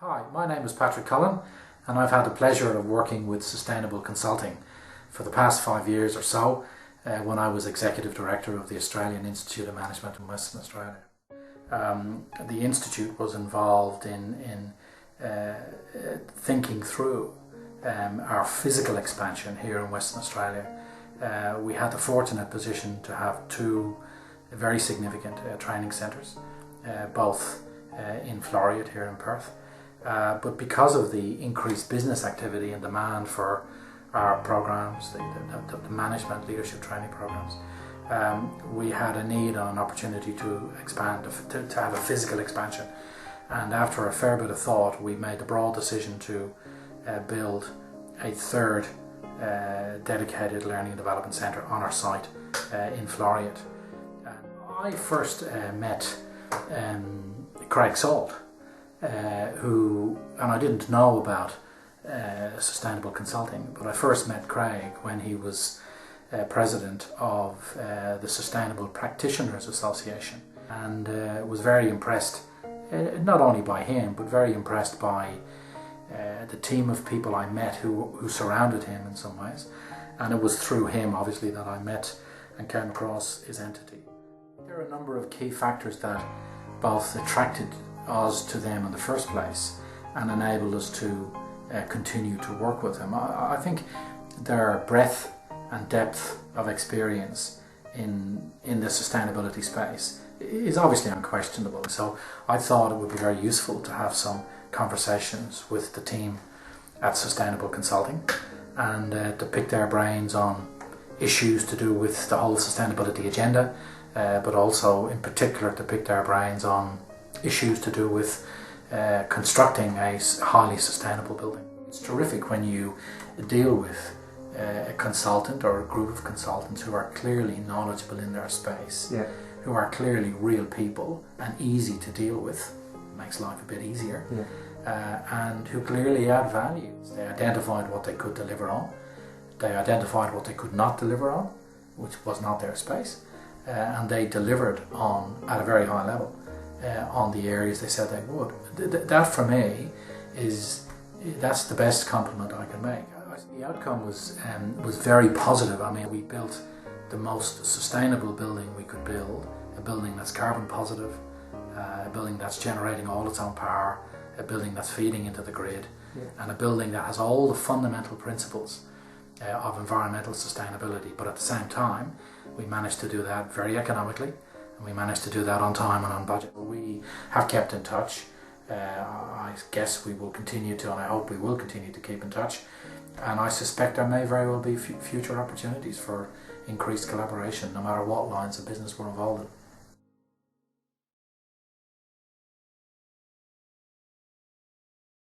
Hi, my name is Patrick Cullen and I've had the pleasure of working with Sustainable Consulting for the past 5 years or so when I was Executive Director of the Australian Institute of Management in Western Australia. The Institute was involved in thinking through our physical expansion here in Western Australia. We had the fortunate position to have two very significant training centres, both in Floreat here in Perth. But because of the increased business activity and demand for our programs, the management leadership training programs, we had a need and an opportunity to expand, to have a physical expansion. And after a fair bit of thought, we made the broad decision to build a third dedicated learning and development centre on our site in Floreat. I first met Craig Salt, and I didn't know about Sustainable Consulting, but I first met Craig when he was president of the Sustainable Practitioners Association, and was very impressed, not only by him, but very impressed by the team of people I met who surrounded him in some ways. And it was through him, obviously, that I met and came across his entity. There are a number of key factors that both attracted us to them in the first place and enabled us to continue to work with them. I think their breadth and depth of experience in the sustainability space is obviously unquestionable. So I thought it would be very useful to have some conversations with the team at Sustainable Consulting and to pick their brains on issues to do with the whole sustainability agenda, but also in particular to pick their brains on issues to do with constructing a highly sustainable building. It's terrific when you deal with a consultant or a group of consultants who are clearly knowledgeable in their space, who are clearly real people and easy to deal with, makes life a bit easier, and who clearly add value. They identified what they could deliver on, they identified what they could not deliver on, which was not their space, and they delivered on at a very high level on the areas they said they would. That for me that's the best compliment I can make. The outcome was very positive. I mean, we built the most sustainable building we could build, a building that's carbon positive, a building that's generating all its own power, a building that's feeding into the grid, and a building that has all the fundamental principles of environmental sustainability. But at the same time, we managed to do that very economically, and we managed to do that on time and on budget. We have kept in touch. I guess we will continue to, and I hope we will continue to keep in touch. And I suspect there may very well be future opportunities for increased collaboration, no matter what lines of business we're involved in.